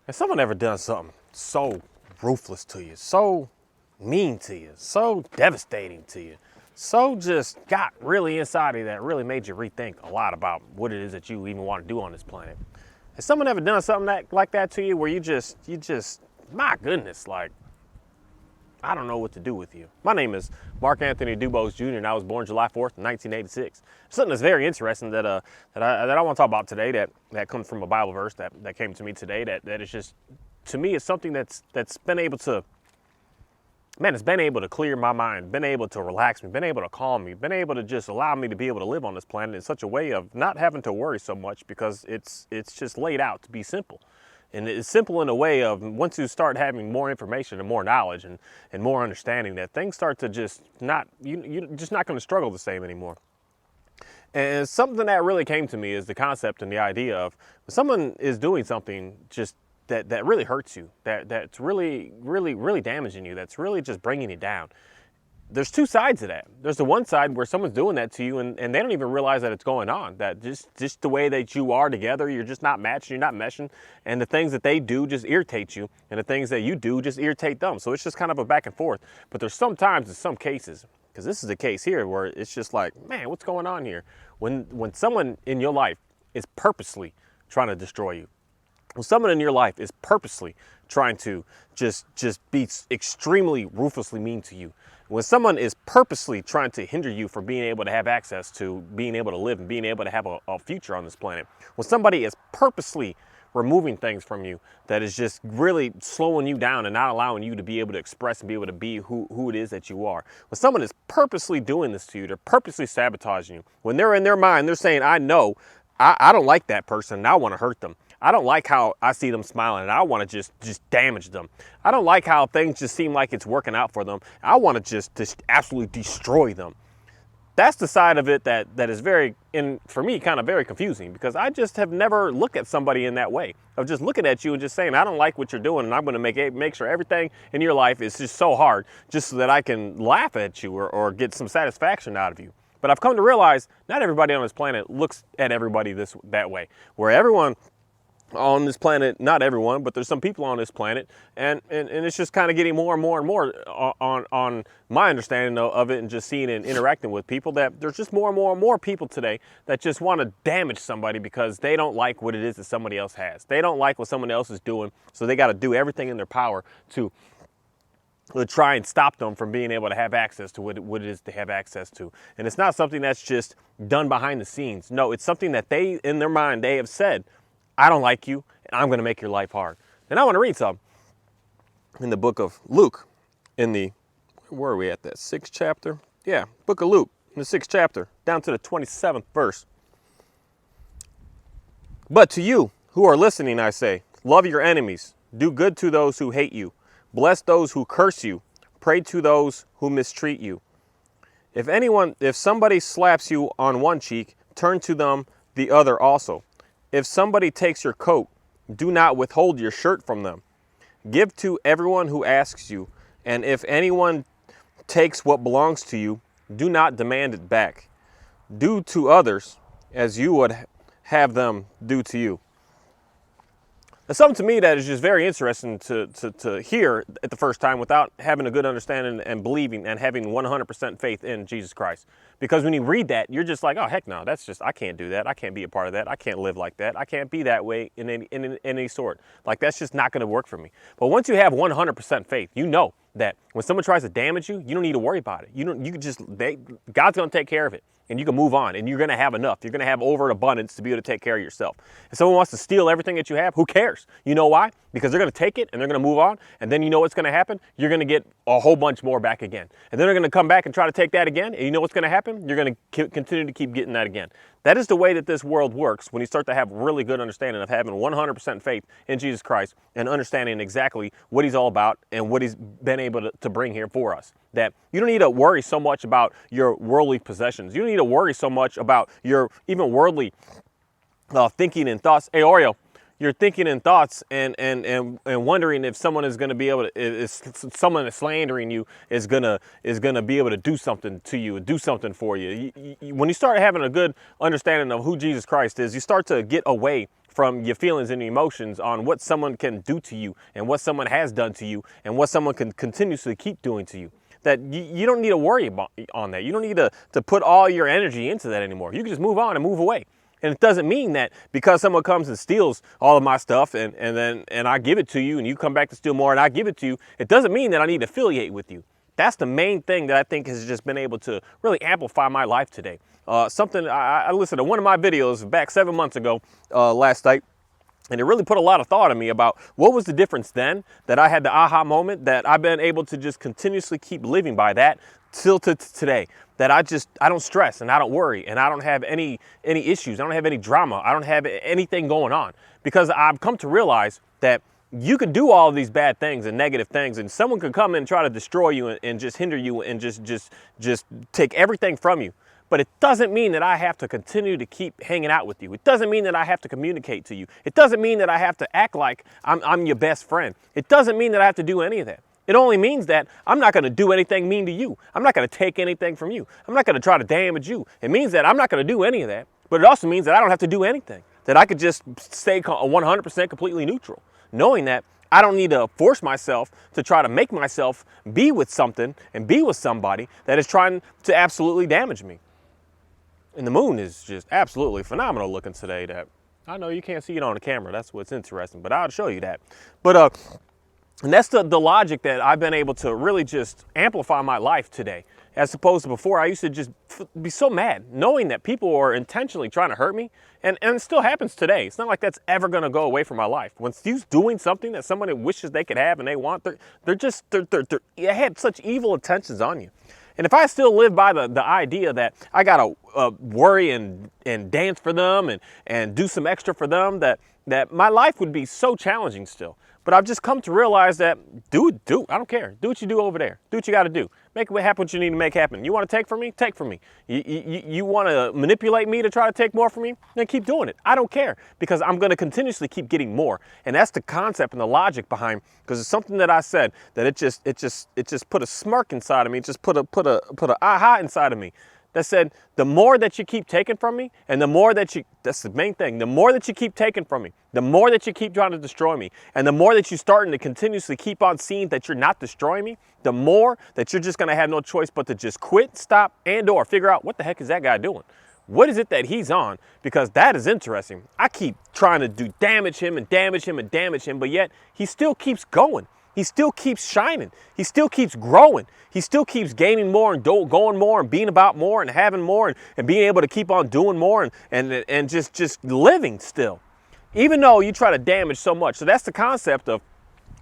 Has someone ever done something so ruthless to you, so mean to you, so devastating to you, so just got really inside of you that really made you rethink a lot about what it is that you even want to do on this planet? Has someone ever done something like that to you where you just, my goodness, like, I don't know what to do with you? My name is Mark Anthony Dubose Jr. and I was born July 4th, 1986. Something that's very interesting that I want to talk about today that comes from a Bible verse that came to me today that is just, to me, is something that's been able to, man, it's been able to clear my mind, been able to relax me, been able to calm me, been able to just allow me to be able to live on this planet in such a way of not having to worry so much because it's just laid out to be simple. And it's simple in a way of once you start having more information and more knowledge and more understanding, that things start to just not, you're just not going to struggle the same anymore. And something that really came to me is the concept and the idea of when someone is doing something just that really hurts you, that's really, really, really damaging you, that's really just bringing you down. There's two sides of that. There's the one side where someone's doing that to you and they don't even realize that it's going on, that just the way that you are together, you're just not matching, you're not meshing, and the things that they do just irritate you, and the things that you do just irritate them. So it's just kind of a back and forth. But there's sometimes, in some cases, because this is a case here where it's just like, man, what's going on here? When someone in your life is purposely trying to destroy you, when someone in your life is purposely trying to just be extremely ruthlessly mean to you, when someone is purposely trying to hinder you from being able to have access to being able to live and being able to have a future on this planet, when somebody is purposely removing things from you that is just really slowing you down and not allowing you to be able to express and be able to be who it is that you are, when someone is purposely doing this to you, they're purposely sabotaging you, when they're in their mind, they're saying, I know, I don't like that person and I want to hurt them. I don't like how I see them smiling and I want to just damage them. I don't like how things just seem like it's working out for them. I want to just absolutely destroy them. That's the side of it that is very, for me, kind of very confusing, because I just have never looked at somebody in that way, of just looking at you and just saying, I don't like what you're doing and I'm going to make sure everything in your life is just so hard just so that I can laugh at you or get some satisfaction out of you. But I've come to realize not everybody on this planet looks at everybody that way, where everyone on this planet, not everyone, but there's some people on this planet, and it's just kind of getting more and more and more on my understanding of it, and just seeing and interacting with people, that there's just more and more and more people today that just want to damage somebody because they don't like what it is that somebody else has. They don't like what someone else is doing, so they got to do everything in their power to try and stop them from being able to have access to what it is they have access to. And it's not something that's just done behind the scenes. No, it's something that they, in their mind, they have said, I don't like you, and I'm going to make your life hard. And I want to read some in the book of Luke, where are we at, that 6th chapter? Yeah, book of Luke, in the 6th chapter, down to the 27th verse. But to you who are listening, I say, love your enemies, do good to those who hate you, bless those who curse you, pray to those who mistreat you. If somebody slaps you on one cheek, turn to them the other also. If somebody takes your coat, do not withhold your shirt from them. Give to everyone who asks you, and if anyone takes what belongs to you, do not demand it back. Do to others as you would have them do to you. It's something to me that is just very interesting to hear at the first time without having a good understanding and believing and having 100% faith in Jesus Christ. Because when you read that, you're just like, oh, heck no, I can't do that. I can't be a part of that. I can't live like that. I can't be that way in any sort. Like, that's just not going to work for me. But once you have 100% faith, you know that when someone tries to damage you, you don't need to worry about it. God's going to take care of it. And you can move on, and you're going to have enough. You're going to have over an abundance to be able to take care of yourself. If someone wants to steal everything that you have, who cares? You know why? Because they're going to take it and they're going to move on. And then you know what's going to happen? You're going to get a whole bunch more back again. And then they're going to come back and try to take that again. And you know what's going to happen? You're going to continue to keep getting that again. That is the way that this world works when you start to have really good understanding of having 100% faith in Jesus Christ and understanding exactly what he's all about and what he's been able to bring here for us. That you don't need to worry so much about your worldly possessions. You don't need to worry so much about your even worldly thinking and thoughts. Hey, Oreo, you're thinking in thoughts and wondering if someone is going to be able to, if someone is slandering you is going to be able to do something to you, do something for you. When you start having a good understanding of who Jesus Christ is, you start to get away from your feelings and emotions on what someone can do to you and what someone has done to you and what someone can continuously keep doing to you. That you don't need to worry about on that. You don't need to put all your energy into that anymore. You can just move on and move away. And it doesn't mean that because someone comes and steals all of my stuff and I give it to you and you come back to steal more and I give it to you, it doesn't mean that I need to affiliate with you. That's the main thing that I think has just been able to really amplify my life today. Something I listened to one of my videos back 7 months ago last night, and it really put a lot of thought in me about what was the difference then that I had the aha moment that I've been able to just continuously keep living by that till to today. That I don't stress and I don't worry and I don't have any issues. I don't have any drama. I don't have anything going on because I've come to realize that you could do all of these bad things and negative things and someone could come in and try to destroy you and just hinder you and just take everything from you. But it doesn't mean that I have to continue to keep hanging out with you. It doesn't mean that I have to communicate to you. It doesn't mean that I have to act like I'm your best friend. It doesn't mean that I have to do any of that. It only means that I'm not going to do anything mean to you. I'm not going to take anything from you. I'm not going to try to damage you. It means that I'm not going to do any of that. But it also means that I don't have to do anything. That I could just stay 100% completely neutral, knowing that I don't need to force myself to try to make myself be with something and be with somebody that is trying to absolutely damage me. And the moon is just absolutely phenomenal looking today. That I know you can't see it on the camera. That's what's interesting, but I'll show you that. But and that's the logic that I've been able to really just amplify my life today. As opposed to before, I used to just be so mad, knowing that people are intentionally trying to hurt me. And it still happens today. It's not like that's ever going to go away from my life. When you're doing something that somebody wishes they could have and they want, they had such evil intentions on you. And if I still live by the idea that I got to worry and dance for them and do some extra for them, that my life would be so challenging still. But I've just come to realize that, do, I don't care. Do what you do over there. Do what you got to do. Make it happen what you need to make happen. You want to take from me? Take from me. You want to manipulate me to try to take more from me? Then keep doing it. I don't care because I'm going to continuously keep getting more. And that's the concept and the logic behind, because it's something that I said that it just put a smirk inside of me. It just put a aha inside of me. That said, the more that you keep taking from me, and the more that that's the main thing, the more that you keep taking from me, the more that you keep trying to destroy me, and the more that you're starting to continuously keep on seeing that you're not destroying me, the more that you're just going to have no choice but to just quit, stop, and or figure out what the heck is that guy doing? What is it that he's on? Because that is interesting. I keep trying to damage him and damage him and damage him, but yet he still keeps going. He still keeps shining. He still keeps growing. He still keeps gaining more and going more and being about more and having more and being able to keep on doing more and just living still. Even though you try to damage so much. So that's the concept of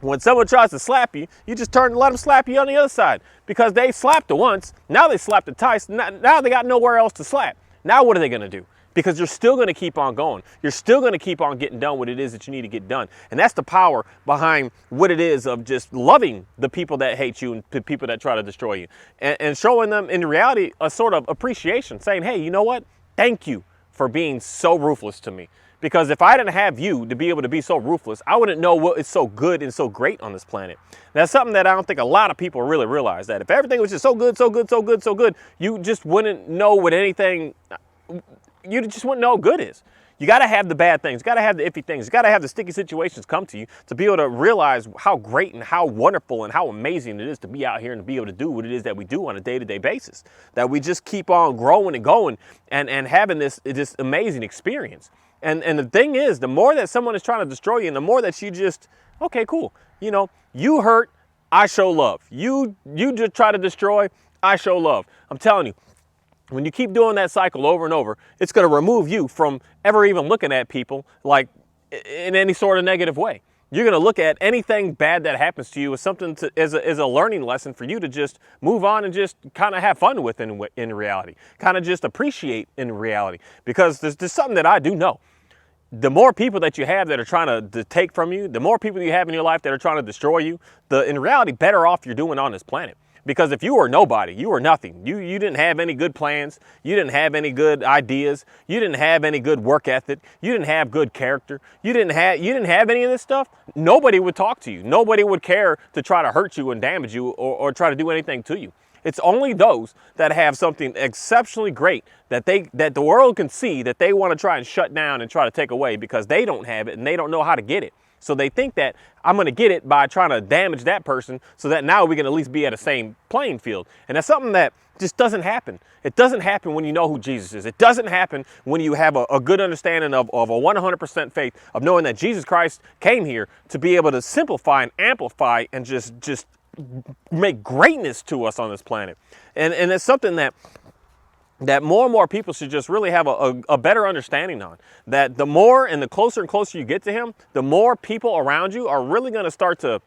when someone tries to slap you, you just turn and let them slap you on the other side. Because they slapped it once, now they slapped it twice, now they got nowhere else to slap. Now what are they going to do? Because you're still going to keep on going. You're still going to keep on getting done what it is that you need to get done. And that's the power behind what it is of just loving the people that hate you and the people that try to destroy you. And showing them in reality a sort of appreciation, saying, hey, you know what? Thank you for being so ruthless to me. Because if I didn't have you to be able to be so ruthless, I wouldn't know what is so good and so great on this planet. That's something that I don't think a lot of people really realize, that if everything was just so good, so good, so good, so good, you just wouldn't know what anything... You just wouldn't know what good is. You got to have the bad things. You got to have the iffy things. You got to have the sticky situations come to you to be able to realize how great and how wonderful and how amazing it is to be out here and to be able to do what it is that we do on a day-to-day basis. That we just keep on growing and going and having this amazing experience. And the thing is, the more that someone is trying to destroy you and the more that you just, okay, cool. You know, you hurt, I show love. You just try to destroy, I show love. I'm telling you. When you keep doing that cycle over and over, it's going to remove you from ever even looking at people like in any sort of negative way. You're going to look at anything bad that happens to you as something as a learning lesson for you to just move on and just kind of have fun with in reality, kind of just appreciate in reality. Because there's something that I do know. The more people that you have that are trying to take from you, the more people you have in your life that are trying to destroy you, in reality, better off you're doing on this planet. Because if you were nobody, you were nothing. You didn't have any good plans. You didn't have any good ideas. You didn't have any good work ethic. You didn't have good character. You didn't have any of this stuff. Nobody would talk to you. Nobody would care to try to hurt you and damage you or try to do anything to you. It's only those that have something exceptionally great that the world can see that they want to try and shut down and try to take away because they don't have it and they don't know how to get it. So they think that I'm going to get it by trying to damage that person so that now we can at least be at the same playing field. And that's something that just doesn't happen. It doesn't happen when you know who Jesus is. It doesn't happen when you have a good understanding of a 100% faith of knowing that Jesus Christ came here to be able to simplify and amplify and just make greatness to us on this planet. And it's something that more and more people should just really have a better understanding on. That the more and the closer and closer you get to him, the more people around you are really going to start to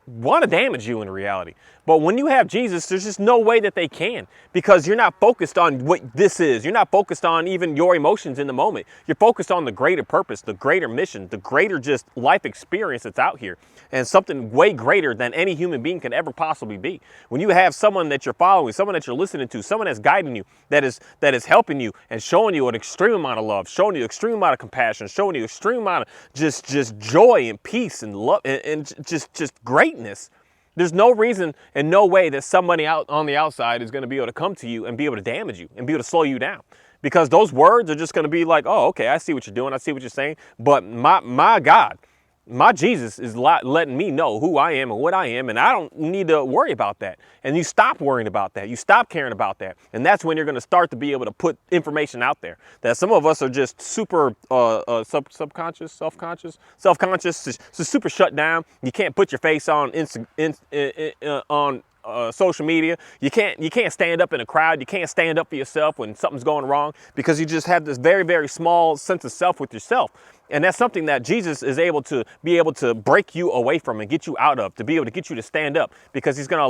want to damage you in reality. But when you have Jesus, there's just no way that they can, because you're not focused on what this is. You're not focused on even your emotions in the moment. You're focused on the greater purpose, the greater mission, the greater just life experience that's out here, and something way greater than any human being can ever possibly be. When you have someone that you're following, someone that you're listening to, someone that's guiding you, that is helping you and showing you an extreme amount of love, showing you an extreme amount of compassion, showing you an extreme amount of just joy and peace and love and just greatness. There's no reason and no way that somebody out on the outside is going to be able to come to you and be able to damage you and be able to slow you down, because those words are just going to be like, oh, okay, I see what you're doing. I see what you're saying. But my God, my Jesus is letting me know who I am and what I am, and I don't need to worry about that. And you stop worrying about that. You stop caring about that. And that's when you're going to start to be able to put information out there. That some of us are just super self-conscious, so super shut down. You can't put your face on social media. You can't stand up in a crowd. You can't stand up for yourself when something's going wrong, because you just have this very, very small sense of self with yourself. And that's something that Jesus is able to break you away from and get you out of, to be able to get you to stand up, because he's going to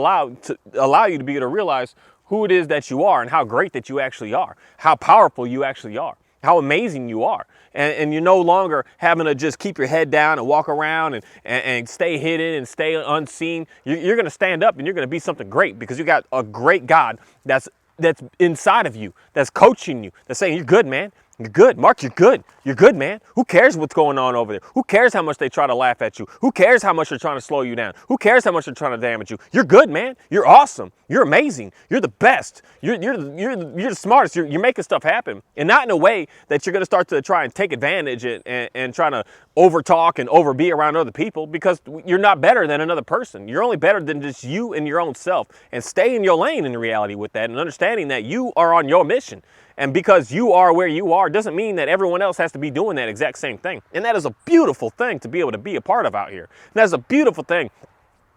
allow you to be able to realize who it is that you are and how great that you actually are, how powerful you actually are, how amazing you are. And you're no longer having to just keep your head down and walk around and stay hidden and stay unseen. You're going to stand up and you're going to be something great, because you got a great God that's inside of you, that's coaching you, that's saying, you're good, man. You're good. Mark, you're good. You're good, man. Who cares what's going on over there? Who cares how much they try to laugh at you? Who cares how much they're trying to slow you down? Who cares how much they're trying to damage you? You're good, man. You're awesome. You're amazing. You're the best. You're the smartest. You're making stuff happen. And not in a way that you're going to start to try and take advantage and trying to overtalk and overbe around other people, because you're not better than another person. You're only better than just you and your own self. And stay in your lane in reality with that, and understanding that you are on your mission. And because you are where you are doesn't mean that everyone else has to be doing that exact same thing. And that is a beautiful thing to be able to be a part of out here. And that's a beautiful thing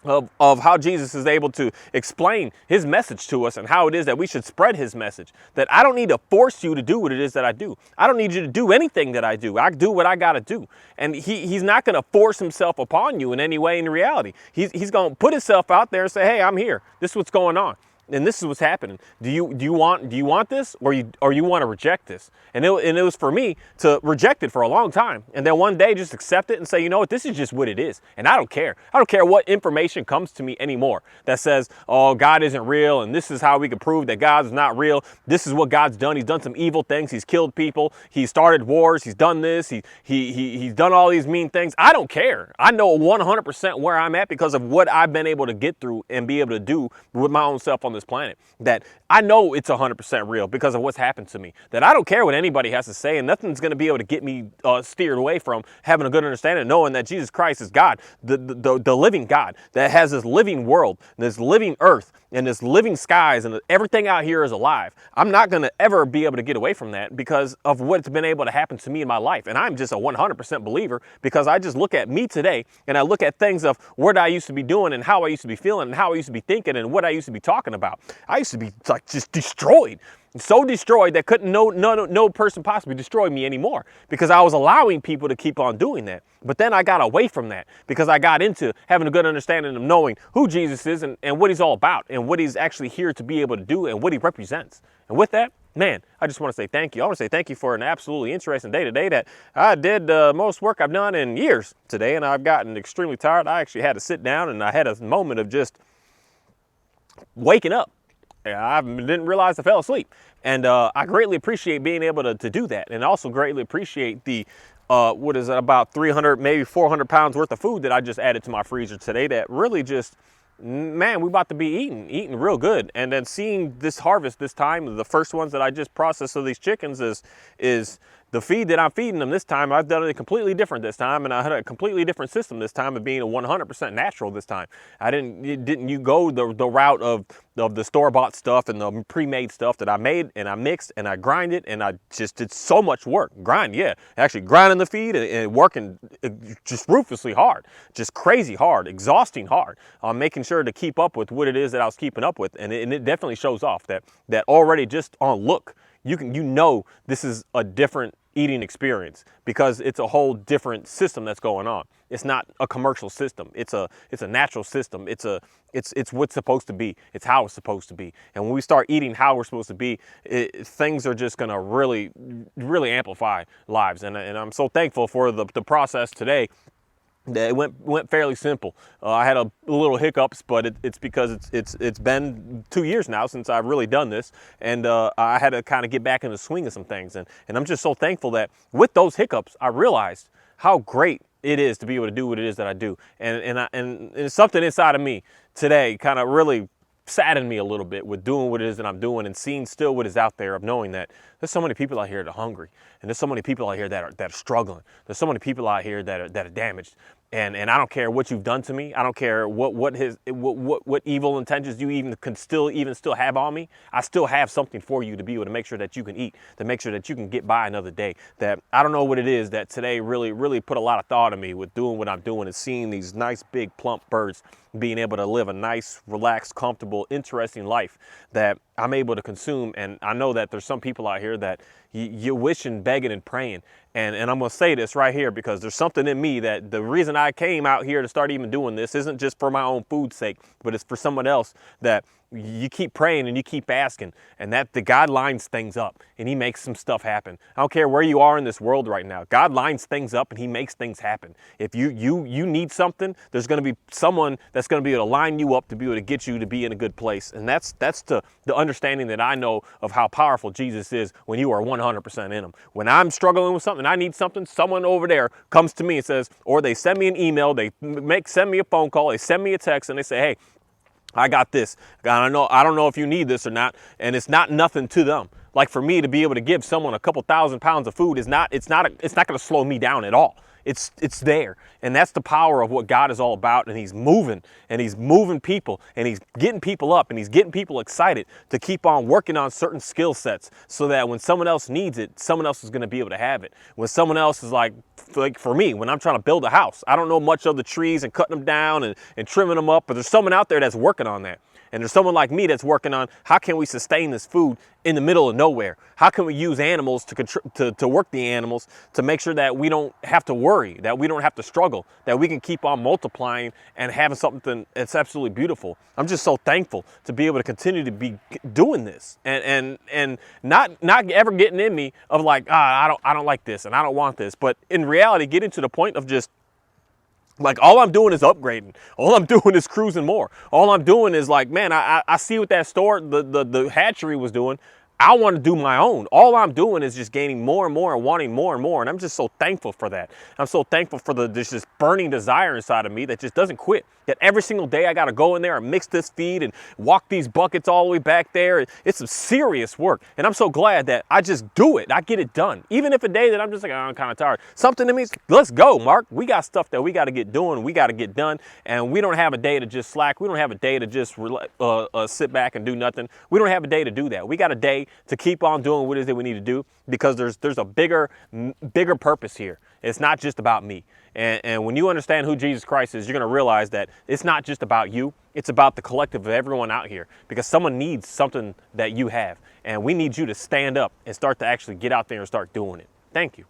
of how Jesus is able to explain his message to us, and how it is that we should spread his message. That I don't need to force you to do what it is that I do. I don't need you to do anything that I do. I do what I got to do. And he's not going to force himself upon you in any way in reality. He's going to put himself out there and say, hey, I'm here. This is what's going on. And this is what's happening. Do you want this, or you want to reject this? And it was for me to reject it for a long time, and then one day just accept it and say, you know what, this is just what it is, and I don't care. I don't care what information comes to me anymore that says, oh, God isn't real, and this is how we can prove that God is not real. This is what God's done. He's done some evil things. He's killed people. He's started wars. He's done this. He's done all these mean things. I don't care. I know 100% where I'm at because of what I've been able to get through and be able to do with my own self on this planet. That I know it's 100% real because of what's happened to me. That I don't care what anybody has to say, and nothing's going to be able to get me steered away from having a good understanding, knowing that Jesus Christ is God, the living God that has this living world, this living earth, and this living skies, and everything out here is alive. I'm not going to ever be able to get away from that because of what's been able to happen to me in my life. And I'm just a 100% believer, because I just look at me today, and I look at things of what I used to be doing and how I used to be feeling and how I used to be thinking and what I used to be talking about. I used to be like just destroyed. So destroyed that couldn't no person possibly destroy me anymore, because I was allowing people to keep on doing that. But then I got away from that because I got into having a good understanding of knowing who Jesus is and what he's all about and what he's actually here to be able to do and what he represents. And with that, man, I just want to say thank you. I want to say thank you for an absolutely interesting day today. That I did the most work I've done in years today, and I've gotten extremely tired. I actually had to sit down, and I had a moment of just waking up. I didn't realize I fell asleep. And I greatly appreciate being able to do that, and also greatly appreciate the what is it, about 300, maybe 400 pounds worth of food that I just added to my freezer today, that really just man, we about to be eating real good. And then seeing this harvest this time, the first ones that I just processed of these chickens is the feed that I'm feeding them this time. I've done it completely different this time, and I had a completely different system this time of being a 100% natural this time. Didn't you go the route of the store-bought stuff and the pre-made stuff that I made and I mixed and I grinded, and I just did so much work. Actually grinding the feed and working just ruthlessly hard, just crazy hard, exhausting hard, on making sure to keep up with what it is that I was keeping up with. And it definitely shows off that already just on look, you know this is a different eating experience, because it's a whole different system that's going on. It's not a commercial system. It's a natural system. It's what's supposed to be. It's how it's supposed to be. And when we start eating how we're supposed to be, things are just gonna really, really amplify lives. And I'm so thankful for the process today. It went fairly simple. I had a little hiccups, but it's because it's been 2 years now since I've really done this, and I had to kind of get back in the swing of some things. And I'm just so thankful that with those hiccups, I realized how great it is to be able to do what it is that I do. And it's something inside of me today kind of really saddened me a little bit with doing what it is that I'm doing, and seeing still what is out there, of knowing that there's so many people out here that are hungry, and there's so many people out here that are struggling. There's so many people out here that are damaged. And I don't care what you've done to me. I don't care what evil intentions you even can still have on me. I still have something for you to be able to make sure that you can eat, to make sure that you can get by another day. That I don't know what it is that today really put a lot of thought in me with doing what I'm doing, and seeing these nice big plump birds being able to live a nice, relaxed, comfortable, interesting life that I'm able to consume. And I know that there's some people out here that you're wishing, begging, and praying. And I'm going to say this right here, because there's something in me that the reason I came out here to start even doing this isn't just for my own food's sake, but it's for someone else, that you keep praying and you keep asking, and that the God lines things up and he makes some stuff happen. I don't care where you are in this world right now. God lines things up and he makes things happen. If you need something, there's going to be someone that's going to be able to line you up to be able to get you to be in a good place. And that's the understanding that I know of how powerful Jesus is when you are 100% in him. When I'm struggling with something, I need something, someone over there comes to me and says, or they send me an email, they send me a phone call, they send me a text, and they say, hey, I got this. I don't know if you need this or not. And it's not nothing to them. Like, for me to be able to give someone a couple 1,000 pounds of food it's not going to slow me down at all. It's there. And that's the power of what God is all about. And he's moving people, and he's getting people up, and he's getting people excited to keep on working on certain skill sets, so that when someone else needs it, someone else is going to be able to have it. When someone else is like for me, when I'm trying to build a house, I don't know much of the trees and cutting them down and trimming them up, but there's someone out there that's working on that. And there's someone like me that's working on how can we sustain this food in the middle of nowhere? How can we use animals to work the animals, to make sure that we don't have to worry, that we don't have to struggle, that we can keep on multiplying and having something that's absolutely beautiful. I'm just so thankful to be able to continue to be doing this, and not ever getting in me of like, I don't like this and I don't want this, but in reality getting to the point of just, like, all I'm doing is upgrading. All I'm doing is cruising more. All I'm doing is like, man, I see what that store, the hatchery was doing. I want to do my own. All I'm doing is just gaining more and more and wanting more and more. And I'm just so thankful for that. I'm so thankful for this just burning desire inside of me that just doesn't quit. That every single day I got to go in there and mix this feed and walk these buckets all the way back there. It's some serious work. And I'm so glad that I just do it. I get it done. Even if a day that I'm just like, oh, I'm kind of tired. Something to me, let's go, Mark. We got stuff that we got to get doing. We got to get done. And we don't have a day to just slack. We don't have a day to just sit back and do nothing. We don't have a day to do that. We got a day to keep on doing what it is that we need to do, because there's a bigger purpose here. It's not just about me. And when you understand who Jesus Christ is, you're going to realize that it's not just about you. It's about the collective of everyone out here, because someone needs something that you have. And we need you to stand up and start to actually get out there and start doing it. Thank you.